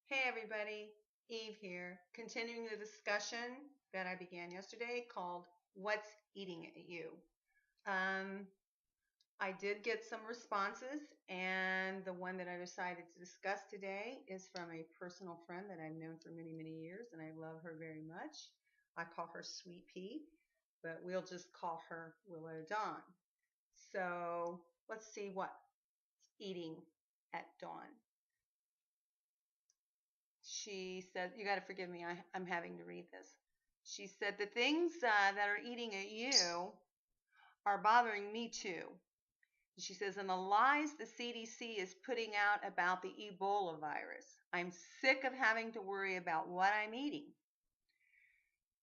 Hey everybody, Eve here, continuing the discussion that I began yesterday called What's Eating at You? Um, I did get some responses, and the one that I decided to discuss today is from a personal friend that I've known for many, many years, and I love her very much. I call her Sweet Pea, but we'll just call her Willow Dawn. So let's see what's eating at dawn. She said, you got to forgive me, I'm having to read this. She said, the things that are eating at you are bothering me too. She says, and the lies the CDC is putting out about the Ebola virus. I'm sick of having to worry about what I'm eating.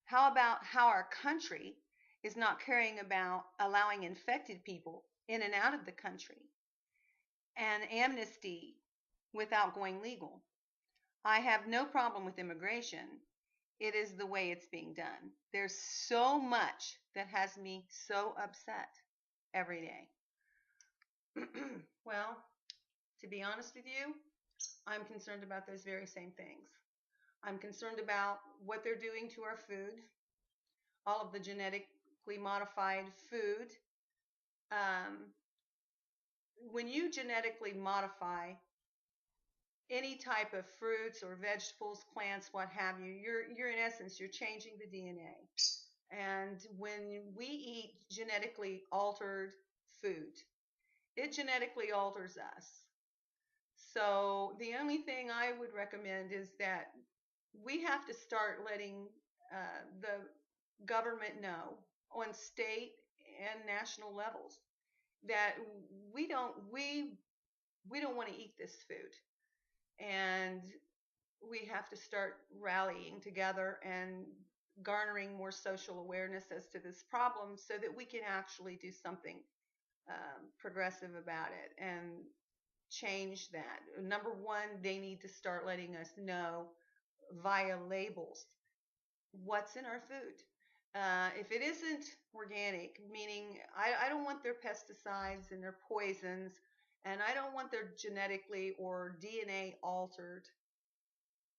How about how our country is not caring about allowing infected people in and out of the country and amnesty without going legal? I have no problem with immigration. It is the way it's being done. There's so much that has me so upset every day. Well, to be honest with you, I'm concerned about those very same things. I'm concerned about what they're doing to our food, all of the genetically modified food. Um, when you genetically modify any type of fruits or vegetables, plants, what have you, you're in essence you're changing the DNA. And when we eat genetically altered food, it genetically alters us. So the only thing I would recommend is that we have to start letting the government know on state and national levels that we don't want to eat this food, and we have to start rallying together and garnering more social awareness as to this problem so that we can actually do something progressive about it and change that. Number one, they need to start letting us know via labels what's in our food. If it isn't organic, meaning I don't want their pesticides and their poisons, and I don't want their genetically or DNA altered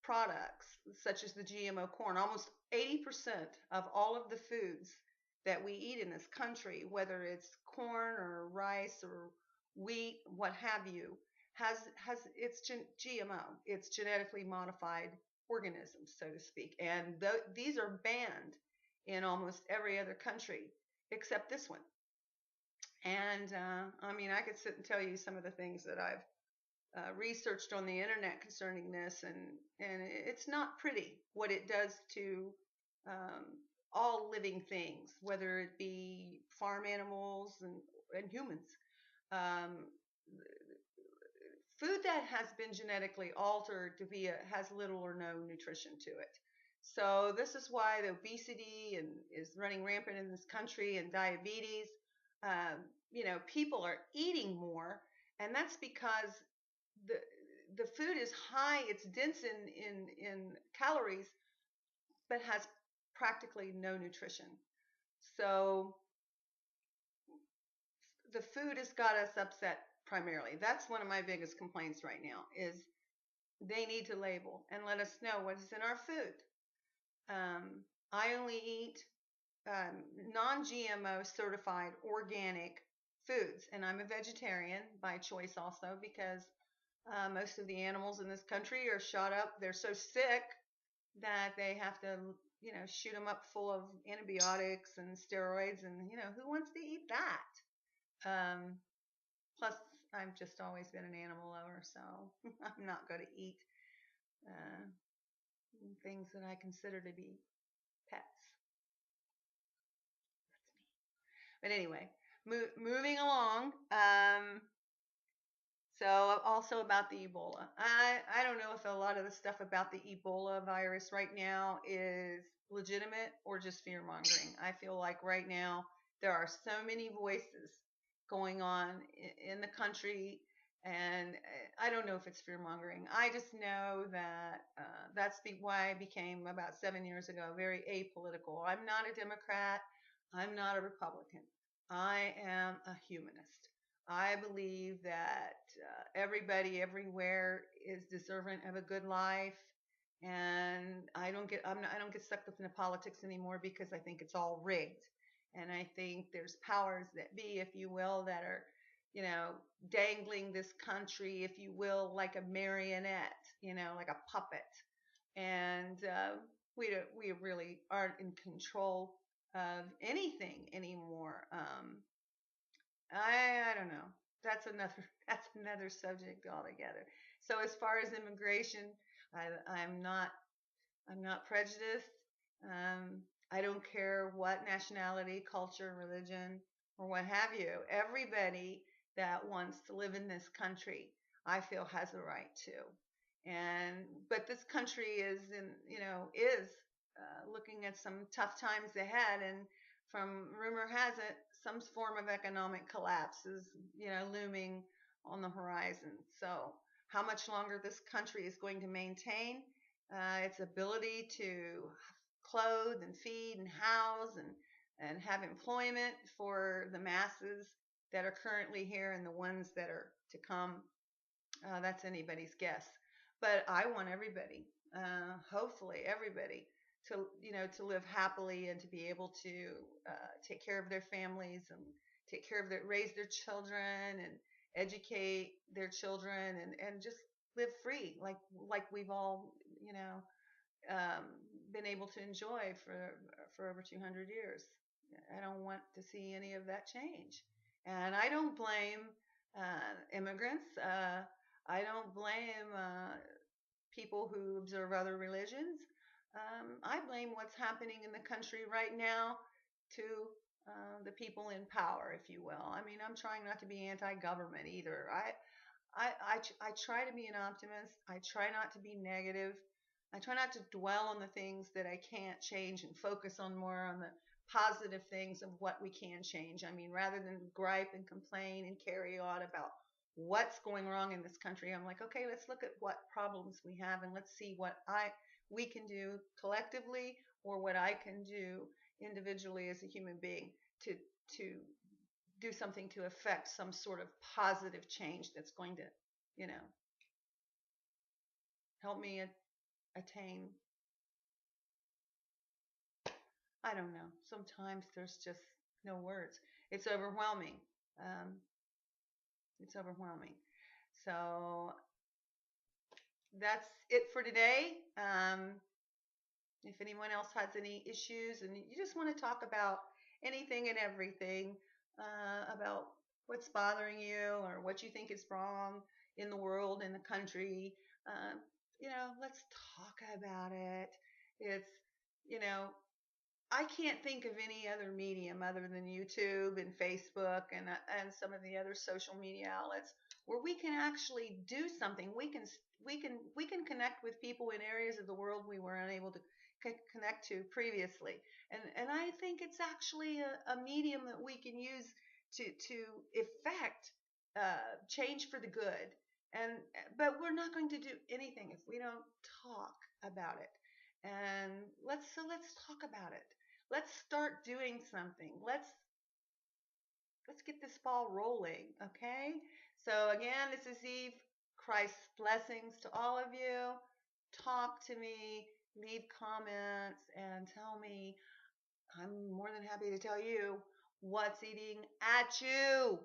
products, such as the GMO corn. Almost 80% of all of the foods that we eat in this country, whether it's corn or rice or wheat, what have you, has it's GMO. It's genetically modified organisms, so to speak, and these are banned in almost every other country except this one. And I mean, I could sit and tell you some of the things that I've researched on the internet concerning this, and it's not pretty what it does to um, all living things, whether it be farm animals and humans. Um, Food that has been genetically altered to be has little or no nutrition to it. So this is why the obesity is running rampant in this country, and diabetes. People are eating more, and that's because the the food is high, it's dense in calories, but has practically no nutrition. So the food has got us upset primarily. That's one of my biggest complaints right now is they need to label and let us know what is in our food. I only eat non-GMO certified organic foods, and I'm a vegetarian by choice also because most of the animals in this country are shot up. They're so sick that they have to, shoot them up full of antibiotics and steroids, and who wants to eat that? Um, Plus, I've just always been an animal lover, so I'm not going to eat uh, things that I consider to be pets. But anyway, moving along. So also about the Ebola. I don't know if a lot of the stuff about the Ebola virus right now is legitimate or just fear mongering. I feel like right now there are so many voices going on in the country, and I don't know if it's fear mongering. I just know that why I became about 7 years ago very apolitical. I'm not a Democrat. I'm not a Republican. I am a humanist. I believe that everybody everywhere is deserving of a good life, and I don't get sucked up into politics anymore because I think it's all rigged, and I think there's powers that be, if you will, that are, you know, dangling this country, if you will, like a marionette, like a puppet, and we really aren't in control of anything anymore. I don't know. That's another that's another subject altogether. So as far as immigration, I'm not prejudiced. Um, I don't care what nationality, culture, religion, or what have you. Everybody that wants to live in this country, I feel, has a right to. And but this country is looking at some tough times ahead, and from rumor has it, some form of economic collapse is looming on the horizon. So how much longer this country is going to maintain its ability to clothe and feed and house and have employment for the masses that are currently here and the ones that are to come, that's anybody's guess. But I want everybody, hopefully everybody, to live happily and to be able to take care of their families and raise their children and educate their children and just live free like we've all um, been able to enjoy for over 200 years. I don't want to see any of that change, and I don't blame immigrants. I don't blame people who observe other religions. I blame what's happening in the country right now to the people in power, if you will. I mean, I'm trying not to be anti-government either. I try to be an optimist. I try not to be negative. I try not to dwell on the things that I can't change and focus on more on the positive things of what we can change. I mean, rather than gripe and complain and carry on about what's going wrong in this country, I'm like, okay, let's look at what problems we have and let's see what we can do collectively or what I can do individually as a human being to to do something to affect some sort of positive change that's going to, you know, help me attain. I don't know. Sometimes there's just no words. It's overwhelming. Um, it's overwhelming. So that's it for today. If anyone else has any issues and you just want to talk about anything and everything about what's bothering you or what you think is wrong in the world, in the country, uh, let's talk about it. It's, you know, I can't think of any other medium other than YouTube and Facebook and some of the other social media outlets where we can actually do something. We can connect with people in areas of the world we were unable to connect to previously. And I think it's actually a medium that we can use to effect change for the good. And but we're not going to do anything if we don't talk about it. And let's talk about it. Let's start doing something. Let's get this ball rolling, okay? So again, this is Eve. Christ's blessings to all of you. Talk to me, leave comments, and tell me. I'm more than happy to tell you what's eating at you.